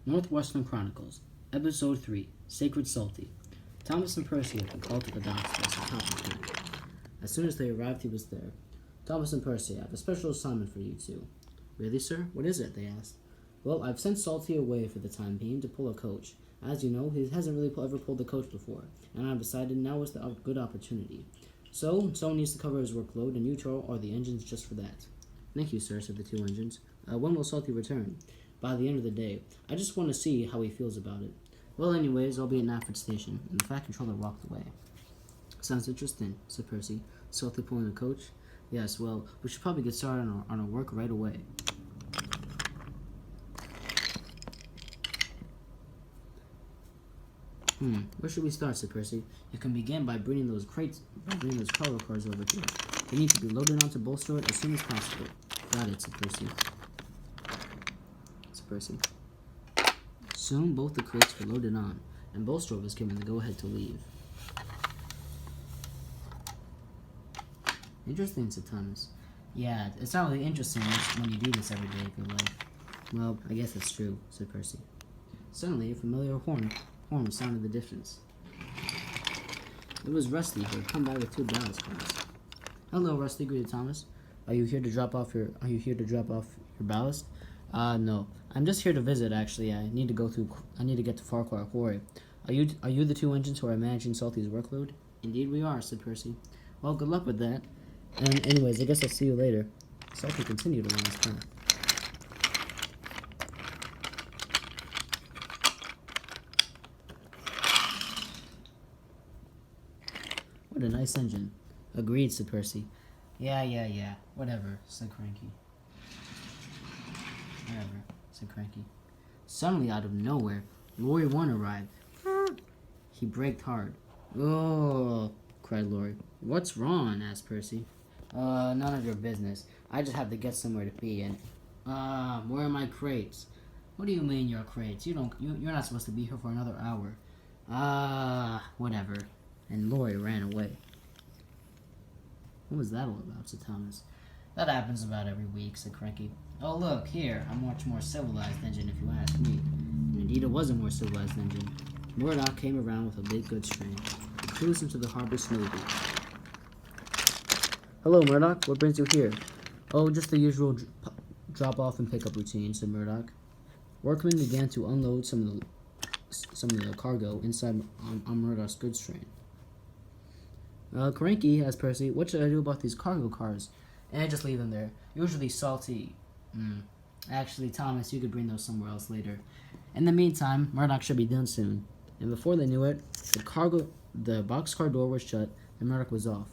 Northwestern Chronicles, Episode 3, Sacred Salty. Thomas and Percy had been called to the docks by Sir Topham Hatt. As soon as they arrived, he was there. Thomas and Percy, I have a special assignment for you two. Really, sir? What is it? They asked. Well, I've sent Salty away for the time being to pull a coach. As you know, he hasn't really ever pulled a coach before, and I've decided now is the good opportunity. So, someone needs to cover his workload, and you two are the engines just for that. Thank you, sir, said the two engines. When will Salty return? By the end of the day. I just want to see how he feels about it. Well, anyways, I'll be at Knapford Station, and the Fat Controller walked away. Sounds interesting, said Percy. Salty pulling a coach? Yes, well, we should probably get started on our work right away. Where should we start, said Percy. You can begin by bringing those cargo cars over here. They need to be loaded onto Bulstrode as soon as possible. Got it, said Percy. Soon both the crates were loaded on, and Bulstrode was given the go-ahead to leave. Interesting, said Thomas. Yeah, it's not really interesting when you do this every day of your life. Well, I guess that's true, said Percy. Suddenly, a familiar horn was sounded in the distance. It was Rusty, who had come back with two ballast cars. Hello, Rusty, greeted Thomas. Are you here to drop off your ballast? No. I'm just here to visit, actually. I need to get to Farquhar Quarry. Are you the two engines who are managing Salty's workload? Indeed we are, said Percy. Well, good luck with that. And anyways, I guess I'll see you later. Salty continued along his path. What a nice engine. Agreed, said Percy. Yeah. Whatever, said Cranky. Suddenly, out of nowhere, Laurie 1 arrived. He braked hard. Oh, cried Laurie. What's wrong? Asked Percy. None of your business. I just have to get somewhere to be, and where are my crates? What do you mean your crates? You're not supposed to be here for another hour. Whatever. And Laurie ran away. What was that all about? Said Thomas. That happens about every week, said Cranky. Oh, look, here, a much more civilized engine, if you ask me. And indeed, it was a more civilized engine. Murdoch came around with a big goods train. He cruised into the harbor smoothly. Hello, Murdoch. What brings you here? Oh, just the usual drop-off and pick-up routine, said Murdoch. Workmen began to unload some of the cargo inside on Murdoch's goods train. Cranky, asked Percy, what should I do about these cargo cars? And just leave them there. Usually Salty. Actually, Thomas, you could bring those somewhere else later. In the meantime, Murdoch should be done soon. And before they knew it, the boxcar door was shut, and Murdoch was off.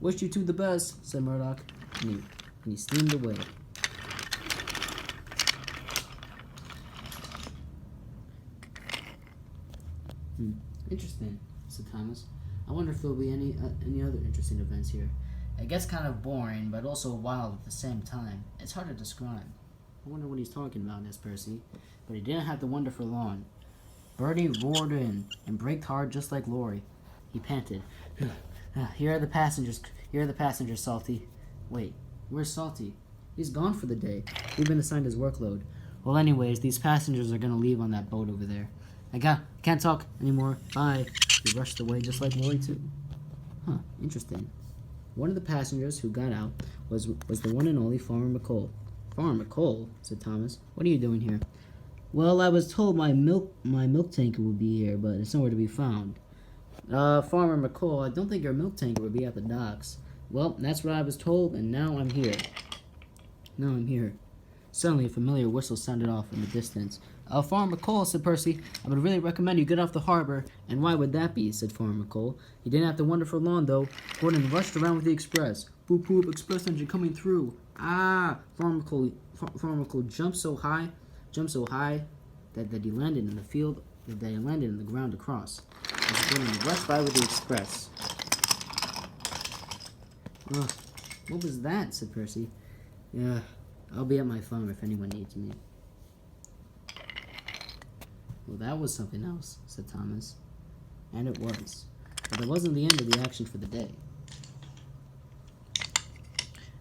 Wish you two the best, said Murdoch, and he steamed away. Interesting, said Thomas. I wonder if there'll be any other interesting events here. It gets kind of boring, but also wild at the same time. It's hard to describe. I wonder what he's talking about, asked Percy. But he didn't have to wonder for long. Bertie roared in and braked hard just like Laurie. He panted. Here are the passengers, Salty. Wait, where's Salty? He's gone for the day. We've been assigned his workload. Well, anyways, these passengers are going to leave on that boat over there. I can't talk anymore. Bye. He rushed away just like Laurie, too. Interesting. One of the passengers who got out was the one and only Farmer McColl. Farmer McColl, said Thomas. What are you doing here? Well, I was told my milk tanker would be here, but it's nowhere to be found. Farmer McColl, I don't think your milk tanker would be at the docks. Well, that's what I was told, and now I'm here. Suddenly, a familiar whistle sounded off in the distance. Farmer McColl, said Percy, I would really recommend you get off the harbor. And why would that be, said Farmer McColl. He didn't have to wonder for long, though. Gordon rushed around with the express. Boop, boop, express engine coming through. Farmer McColl jumped so high that he landed in the field, that he landed in the ground across. As Gordon rushed by with the express. What was that, said Percy. Yeah, I'll be at my farm if anyone needs me. Well, that was something else, said Thomas. And it was. But it wasn't the end of the action for the day.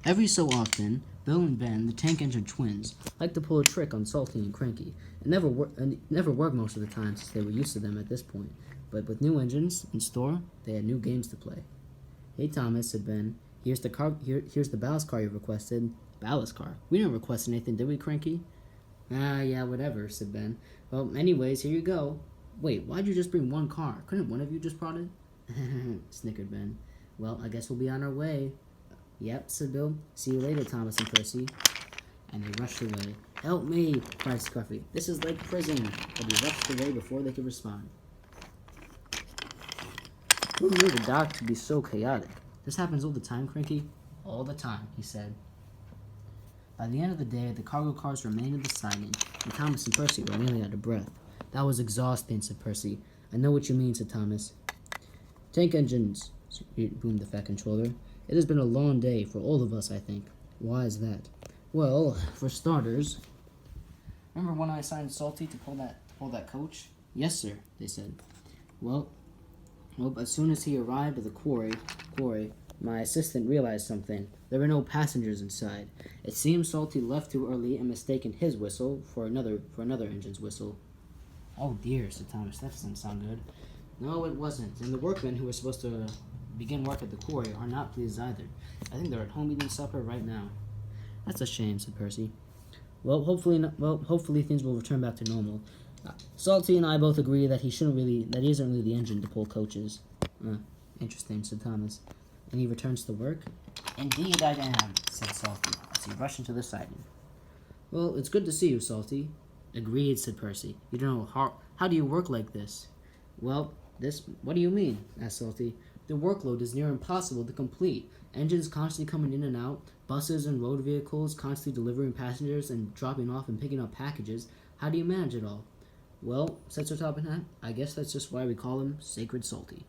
Every so often, Bill and Ben, the tank engine twins, liked to pull a trick on Salty and Cranky. It never worked most of the time since they were used to them at this point. But with new engines in store, they had new games to play. "Hey Thomas," said Ben, here's the ballast car you requested." "Ballast car? We didn't request anything, did we, Cranky?" "Ah, yeah, whatever," said Ben. "Well, anyways, here you go." "Wait, why'd you just bring one car? Couldn't one of you just brought it?" snickered Ben. "Well, I guess we'll be on our way." "Yep," said Bill. "See you later, Thomas and Percy." And they rushed away. "Help me!" cried Scruffy. "This is like prison." But he rushed away before they could respond. Who knew the dock could be so chaotic? "This happens all the time, Cranky?" "All the time," he said. By the end of the day, the cargo cars remained in the siding, and Thomas and Percy were nearly out of breath. "That was exhausting," said Percy. "I know what you mean," said Thomas. "Tank engines," boomed the Fat Controller. "It has been a long day for all of us, I think." "Why is that?" "Well, for starters, remember when I assigned Salty to pull that coach?" "Yes, sir," they said. Well, as soon as he arrived at the quarry, my assistant realized something. There were no passengers inside. It seems Salty left too early and mistaken his whistle for another engine's whistle." "Oh dear," said Thomas. "That doesn't sound good." "No, it wasn't. And the workmen who were supposed to begin work at the quarry are not pleased either. I think they're at home eating supper right now." "That's a shame," said Percy. Hopefully things will return back to normal. Salty and I both agree that he isn't really the engine to pull coaches." Interesting," said Thomas. "And he returns to work?" "Indeed I am," said Salty, as he rushed into the siding. "Well, it's good to see you, Salty." "Agreed," said Percy. "You don't know how do you work like this?" "Well, what do you mean?" asked Salty. "The workload is near impossible to complete. Engines constantly coming in and out, buses and road vehicles constantly delivering passengers and dropping off and picking up packages. How do you manage it all?" "Well," said Sir Topham Hatt, "I guess that's just why we call him Sacred Salty."